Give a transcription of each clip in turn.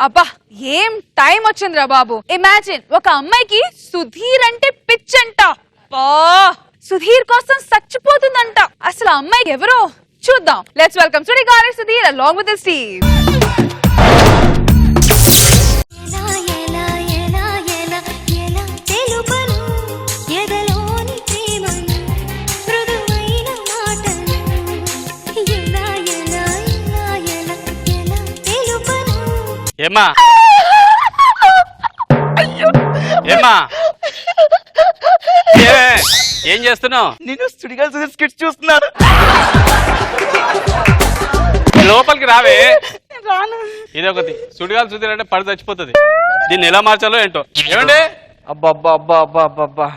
అబ్బా ఏం టైం వచ్చిందిరా బాబు. ఇమాజిన్ ఒక అమ్మాయికి సుధీర్ అంటే పిచ్చంట. సుధీర్ కోసం చచ్చిపోతుందంట. అసలు అమ్మాయికి ఎవరో చూద్దాం. Let's welcome Sudigali Sudheer along with Steve. ఏమ్మా ఏమ్మా ఏం చేస్తున్నావు? నేను సుడిగాలి సుధీర్ స్కిట్స్ చూస్తున్నాను. లోపలికి రావే. రాను. ఇదొకటి సుడిగాలి సుధీర్ అంటే పడి చచ్చిపోతుంది. దీన్ని ఎలా మార్చాలో ఏంటో. ఏమండి? అబ్బా అబ్బా అబ్బా అబ్బా అబ్బా అబ్బా.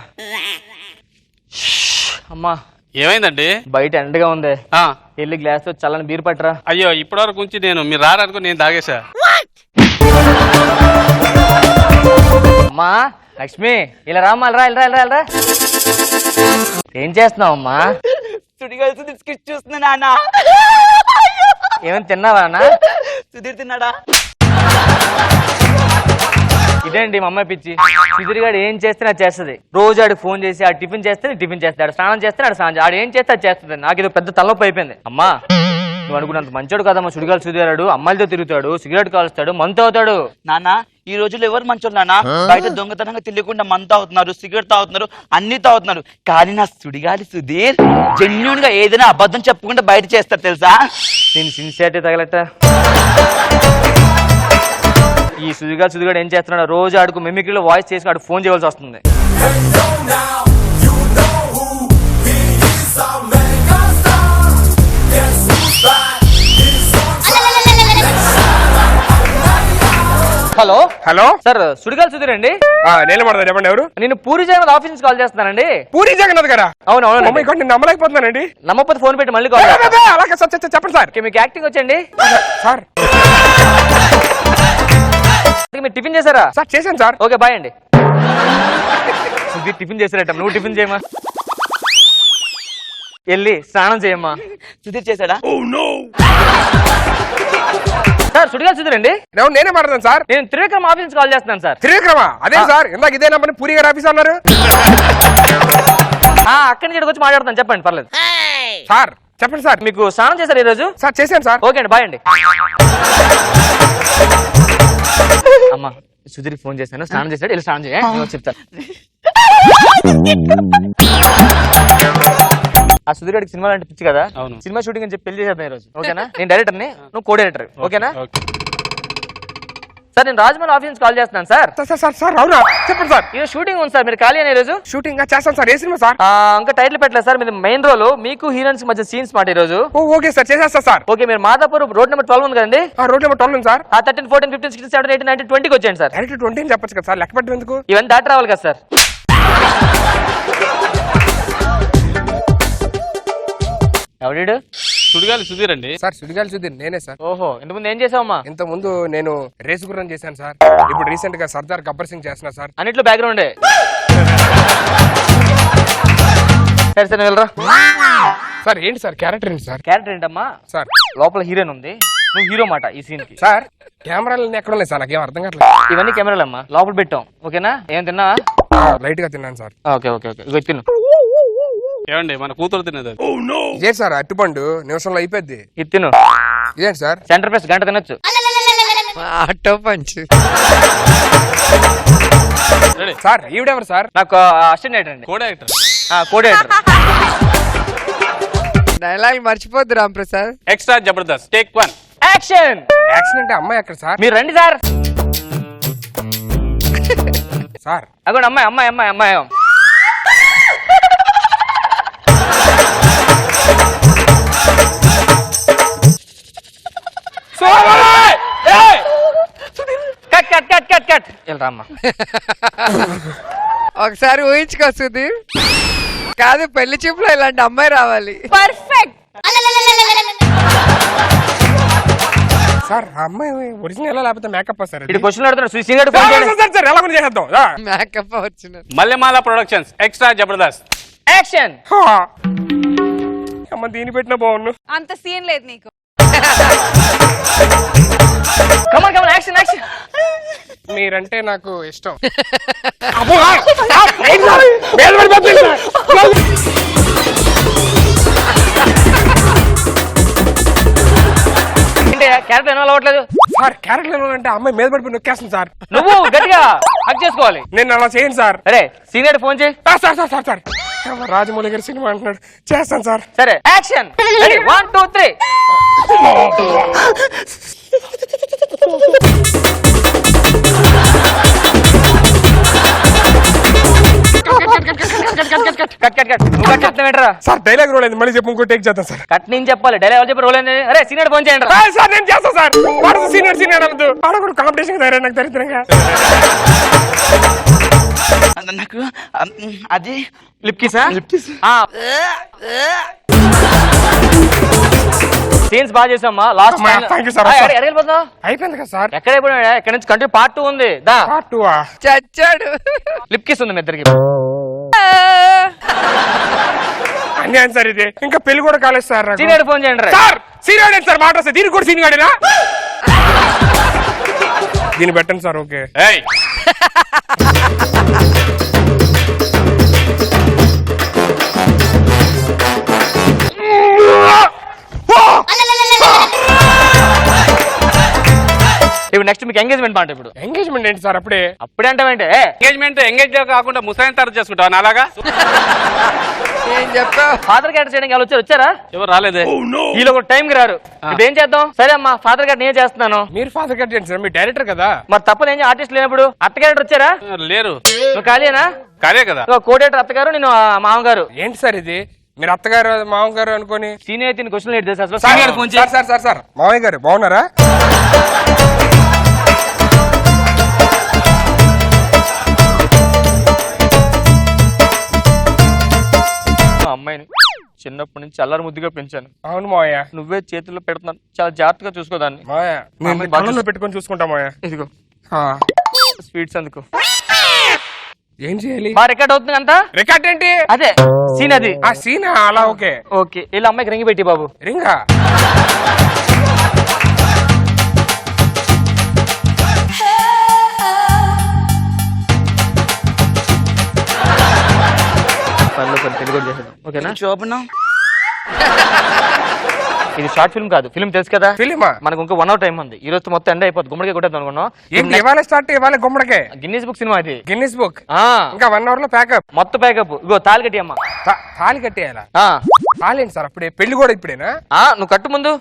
అమ్మా ఏమైందండి? బయట ఎండగా ఉంది. వెళ్ళి గ్లాస్ తో చల్లని బీర్ పట్టరా. అయ్యో ఇప్పటి వరకు ఉంచి మీరు రారనుకో నేను తాగేసా. అమ్మా లక్ష్మి ఇలా రామ్మా. రా ఏం చేస్తున్నావు అమ్మా? సుడిగాలి సుధీర్ స్కిట్స్ చూస్తున్నా నాన్న. ఏమైనా తిన్నావా అన్న? సుధీర్ తిన్నాడా? ఇదేంటి మా అమ్మాయి పిచ్చి. సుధీర్ గారు ఏం చేస్తే అది చేస్తుంది. రోజు ఆడికి ఫోన్ చేసి ఆ టిఫిన్ చేస్తే టిఫిన్ చేస్తాడు, స్నానం చేస్తే ఆడు స్నానం ఆడు ఏం చేస్తే అది చేస్తుంది. నాకు ఇది పెద్ద తలనొప్పి అయిపోయింది. అమ్మా నువ్వు అనుకున్నంత మంచోడు కదమ్మా సుడిగాలి సుధీరాడు. అమ్మాయిలతో తిరుగుతాడు, సిగరెట్ కాలుస్తాడు, మంతు అవుతాడు. నాన్న ఈ రోజుల్లో ఎవరు మంచోళ్ళు నాన్న? బయట దొంగతనంగా తెలియకుండా మందు తాగుతున్నారు, సిగరెట్ తాగుతున్నారు, అన్ని తాగుతున్నారు. కానీ నా సుడిగాలి సుధీర్ జెన్యూన్ గా ఏదైనా అబద్ధం చెప్పకుండా బయట చేస్తారు తెలుసా? నేను సిన్సియారిటీ తగలట. ఈ సుడిగాడు ఏం చేస్తున్నాడు? రోజు ఆడుకు మిమిక్రీలో వాయిస్ చేసి ఆడు ఫోన్ చేయవలసి వస్తుంది. Hello hello sir Sudigali Sudheer అండి. నేను మాట్లాడదా చెప్పండి. ఎవరు? నేను పూరి జగన్నాథ్ ఆఫీస్ నుంచి కాల్ చేస్తున్నానండి. పూరి జగన్నాథ్ గారా? అవును అవును. నేను నమ్మలేకపోతున్నానండి. నమ్మకపోతే ఫోన్ పెట్టి మళ్ళీ కాల్. అలాగే సార్ చెప్పండి సార్. మీకు యాక్టింగ్ వచ్చండి సార్? మీరు టిఫిన్ చేశారా? సార్ చేశాను సార్. ఓకే బాయ్ అండి. సుధీర్ టిఫిన్ చేశారట. నువ్వు టిఫిన్ చేయమా. వెళ్ళి స్నానం చేయమ్మా. సుధీర్ చేశాడా? సార్ సుడిగాలి సుధీర్ అండి. నేనే మాట్లాడతాను సార్. నేను త్రివిక్రమ్ ఆఫీస్ నుంచి కాల్ చేస్తున్నాను సార్. త్రివిక్రమా? అదే సార్ ఇందాక ఇదే నంబర్ పూరి గారి ఆఫీస్ అన్నారు. అక్కడి నుంచి వచ్చి మాట్లాడతాను. చెప్పండి పర్లేదు సార్. చెప్పండి సార్. మీకు స్నానం చేశారు ఈ రోజు? సార్ చేశాను సార్. ఓకే అండి బాయ్ అండి. అమ్మా సుధీర్ ఫోన్ చేశాను, స్నానం చేశాడు. వెళ్ళి స్నానం చేయ చెప్తాను. ఆ సుధీర్ గారికి సినిమా అంటే పిచ్చి కదా. సినిమా షూటింగ్ అని చెప్పి పెళ్లి చేసేద్దాం ఈ రోజు. ఓకేనా? నేను డైరెక్టర్ ని, నువ్వు కో డైరెక్టర్. ఓకేనా సార్? నేను రాజమౌళి ఆఫీస్ నుంచి కాల్ చేస్తున్నాను సార్. సార్ అవునా? చెప్పండి సార్. ఈ షూటింగ్ ఉంది సార్. మీరు ఖాళీ అని ఈ రోజు? షూటింగ్ చేస్తాను సార్. ఏ సినిమా సార్? ఇంకా టైటిల్ పెట్టలేదు సార్. మీరు మెయిన్ రోల్, మీకు హీరోయిన్స్ మధ్య సీన్స్ మాట ఈ రోజు. ఓకే సార్ చేసేస్తా సార్. ఓకే మీరు మాదాపూర్ రోడ్ నెంబర్ 12 ఉంది కదండి? రోడ్ నెంబర్ 12 ఉంది సార్. 13, 14, 15, 16, 17, 18, 19, 20 వచ్చేయండి సార్. డైరెక్ట్ 20 అని చెప్పచ్చు కదా సార్. లెక్క పెట్టడం ఎందుకు? ఇవన్నీ దాటి రావాలి కదా సార్. ఎవడు? సుడిగాలి సుధీర్ అండి. సార్ సుడిగాలి సుధీర్ నేనే సార్. ఓహో ఇంతకుముందు ఏం చేసావమ్మా? ఇంత ముందు నేను రేసు గుర్రం చేశాను సార్. ఇప్పుడు రీసెంట్ గా సర్దార్ గబ్బర్ సింగ్ చేస్తున్నా సార్. అన్నిట్లో బ్యాక్గ్రౌండే. సరే సరే వెళ్ళరా సార్. ఏంటి సార్ క్యారెక్టర్ ఏంటి సార్? క్యారెక్టర్ ఏంటమ్మా సార్? లోపల హీరోయిన్ ఉంది, నువ్వు హీరో మాట ఈ సీన్ కి. సార్ కెమెరాలు ఎక్కడ ఉన్నాయి సార్? నాకేం అర్థం కావట్లేదు. ఇవన్నీ కెమెరాలు అమ్మా, లోపల పెట్టాం. ఓకేనా? ఏం తిన్నావా? లైట్ గా తిన్నాను సార్. ఓకే ఓకే ఓకే తిను. ఏమండి మన కూతురు తినేది? ఇదే సార్ అట్టుపండు నిమిషంలో అయిపోద్ది. ఇది తిను. ఇదేంటి సార్? సెంటర్ ప్రెస్ గంట తినొచ్చు. అట్టో పంచ్. సార్ ఈవిడెవరు సార్? నాకు అసిస్టెంట్ డైరెక్టర్ అండి. Co director. Co director. Dialogue మర్చిపోద్దు Ram Prasad. Extra Jabardasth take 1 action. Action అంటే అమ్మాయి ఎక్కడ సార్? మీరు రండి సార్. సార్ అగోండి అమ్మాయి అమ్మాయి అమ్మాయి అమ్మాయి. Cut cut cut cut cut. వెళ్ళరామ్మా. ఒకసారి ఊహించుకో సుధీర్. కాదు పెళ్లి చూపులో ఇలాంటి అమ్మాయి రావాలి. పర్ఫెక్ట్. సార్ ఆ అమ్మాయి ఒరిజినల్ ఎలా లేకపోతే మేకప్ సార్? ఇది క్వశ్చన్ అడుగుతున్నాడు. సీనియర్ ఫోన్ చేయండి. సార్ ఎలా చేద్దాం? మేకప్ వచ్చిన Mallemala productions extra Jabardasth action. అమ్మ దీని పెట్టినా బాగుండు. అంత సీన్ లేదు నీకు. Come on come on action action. మీరంటే నాకు ఇష్టం. అబ్బో, ఏంటి సార్? మీద పడిపోతుంది సార్. ఏంటి క్యారెక్టర్ ఇన్వాల్వ్ అవ్వట్లేదు? సార్ క్యారెక్టర్ అంటే అమ్మాయి మీద పడిపోయి నొక్కేస్తుంది సార్. నువ్వు గట్టిగా హక్ చేసుకోవాలి. నేను అలా చేయను సార్. అరే సీనియర్ ఫోన్ చేయి. Sir sir sir sir Rajamouli గారి సినిమా అంటున్నాడు, చేస్తాను సార్. సరే యాక్షన్. 1 2 3. Cut cut cut. నువ్వు కట్ చెప్తావు ఏంట్రా? సార్ డైలాగ్ రోల్ అయింది, మళ్ళీ చెప్పు, ఇంకో టేక్ చేద్దాం సార్. కట్ నేను చెప్పాలి, డైలాగ్ ఎవరు చెప్పి రోల్ అయింది? అరే సీనియర్ ఫోన్ చేయండి. సార్ సార్ నేను చేస్తాను సార్. వాడు సీనియర్ సీనియర్ అనద్దు, వాడు కూడా కాంపిటీషన్ తయారు నాకు దరిద్రంగా. నాకు అది లిప్ కిస్. సీన్స్ బాగా చేసామ్మా. లాస్ట్ అమ్మా, thank you, sir. ఎడగలిపోతావు? అయిపోయింది కదా సార్. ఎక్కడ అయిపోయినా ఇక్కడ నుంచి కంటిన్యూ పార్ట్ 2 ఉంది. దా పార్ట్ 2 చచ్చాడు. లిప్ కిస్ ఉంది మీ ఇద్దరికి. అన్యాయం సార్ ఇది. ఇంకా పెళ్లి కూడా కాలేదు సార్ నాకు. సీనియర్ ఫోన్ చేయండి రా. సార్ సీనియర్ ఏంటి సార్ మాట వస్తే దీనికి కూడా సీనియర్ గాడేనా? దీన్ని పెట్టండి సార్. ఓకే ఏయ్ ఇప్పుడు నెక్స్ట్ మీకు ఎంగేజ్మెంట్ మాట. ఇప్పుడు ఎంగేజ్మెంట్ ఏంటి సార్? అప్పుడే అప్పుడే అంటావేంటే? ఎంగేజ్ కాకుండా ముసలాయన తరచు చేసుకుంటావా అలాగా? ఏం చెప్పావు? ఫాదర్ క్యారెక్టర్ చేయడానికి వాళ్ళు వచ్చారా? ఎవరు రాలేదే. వీళ్ళు ఒక టైంకి రారు. ఇప్పుడు ఏం చేద్దాం? సరే అమ్మా ఫాదర్ క్యారెక్టర్ నేను చేస్తున్నాను. మీరు ఫాదర్ కట్ చేయండి సార్, మీరు డైరెక్టర్ కదా. మరి తప్పని ఏం ఆర్టిస్ట్ లేనప్పుడు అత్త క్యారెక్టర్ వచ్చారా? లేరు. నువ్వు ఖాళీనా? కాదే కదా. కోడేటర్ అత్తగారు, నేను మామగారు. ఏంటి సార్ ఇది? మీరు అత్తగారు మామగారు అనుకోని సీనియర్ తిని క్వశ్చన్ ఏంటి తెలుసా అసలు? సార్, సీనియర్ ఫోన్ చేయి. సార్ సార్ సార్ సార్ మామయ్య గారు బాగున్నారా? మా అమ్మాయిని చిన్నప్పటి నుంచి అల్లరి ముద్దుగా పెంచాను. అవును మావయ్య. నువ్వే చేతుల్లో పెడుతున్నాను, చాలా జాగ్రత్తగా చూసుకోదాన్ని. మావయ్య అమ్మాయి నేను బాగా కళ్ళల్లో పెట్టుకొని చూసుకుంటా మావయ్య. ఇదిగో ఆ, స్వీట్స్ అందుకు. ఏం చేయాలి? బాగా రికార్డ్ అవుతుంది అంతా. రికార్డ్ ఏంటి? అదే సీన్ అది. ఆ సీన్ అలా ఓకే ఓకే ఇలా అమ్మాయికి రింగి పెట్టి బాబు. రింగా పనిలో పని తెలుగు కూడా చేసేద్దాం. ఓకేనా? శోభనం ఇది షార్ట్ ఫిల్మ్ కాదు, ఫిల్మ్ తెలుసు కదా. ఫిలిమా? మనకు ఇంకా 1 hour టైం ఉంది. ఈ రోజు మొత్తం ఎండ్ అయిపోతుంది. గుమ్మడికి కొట్టేద్దాం అనుకున్నాం. ఏంటి ఇవాళ స్టార్ట్? ఇవాళ గుమ్మడికే గిన్నీస్ బుక్ సినిమా ఇది. Guinness book. ఆ ఇంకా 1 hour లో ప్యాకప్. మొత్తం ప్యాకప్. ఇగో తాళి కట్టి అమ్మా. తాళి కట్టేయాలా? ఆ, తాళి ఏంటి సార్ అప్పుడే? పెళ్లి కూడా ఇప్పుడేనా? ఆ, నువ్వు కట్టు ముందు.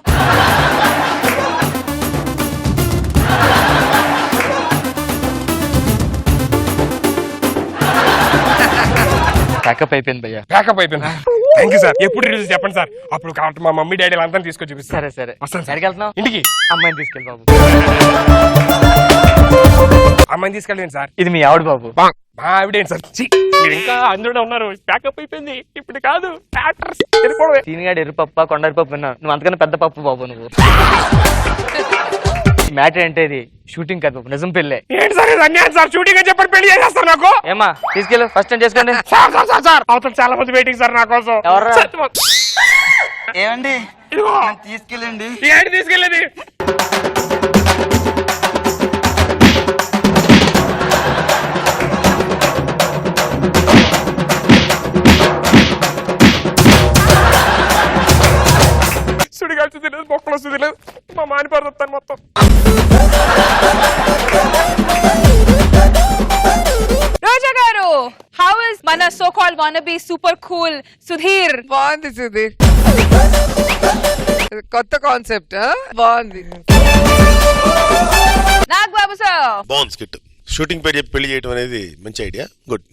ప్యాకప్ అయిపోయింది భయ్యా. ప్యాకప్ అయిపోయింది. Thank you sir. ఎప్పుడు రిలీజ్ చెప్పండి సార్, అప్పుడు కాబట్టి మా మమ్మీ డాడీ అంతా తీసుకొని చూపిస్తారు. సరే సరే వస్తాను సార్. ఎక్కడికి వెళ్తున్నావు? ఇంటికి. అమ్మాయిని తీసుకెళ్ళి బాబు. అమ్మాయిని తీసుకెళ్ళండి సార్. ఇది మీ ఆవిడ బాబు. మా ఆవిడేంటి సార్? ఛీ, మీరు ఇంకా అందులో ఉన్నారు. ప్యాకప్ అయిపోయింది. ఇప్పుడు కాదు యాక్టర్స్ వెళ్ళిపోవడమే. సీనిగాడు ఎరుపప్ప కొండరిపప్పు విన్నావు. నువ్వు అంతకన్నా పెద్ద పప్పు బాబు నువ్వు. మ్యాటర్ అంటే ఇది షూటింగ్ కాదు బాబు, నిజం పెళ్ళే. ఏంటి సార్ ఇది అన్యాయం సార్? షూటింగ్ అని చెప్పి పెళ్లి చేసేస్తారు నాకు. ఏమా తీసుకెళ్ళు, ఫస్ట్ టైం చేసుకోండి. సార్ సార్ సార్ సార్ అవతల చాలా మంది వెయిటింగ్ సార్ నా కోసం. ఎవర్రా? ఏమండి ఇదిగో. నన్ను తీసుకెళ్ళండి. ఏంటి తీసుకెళ్ళేది? సుడిగాల్చి తినలేదు, మొక్కలు తినలేదు, మా మానిపారుతాను మొత్తం. రోజా గారు, హౌ ఇస్ మన so call wannabe super cool Sudheer? బాగుంది సుధీర్, కొత్త కాన్సెప్ట్. బాగుంది. నాగ్ బాబు సార్, బాగుంది స్కిట్. షూటింగ్ పేరు చెప్పి పెళ్లి చేయడం అనేది మంచి ఐడియా. గుడ్.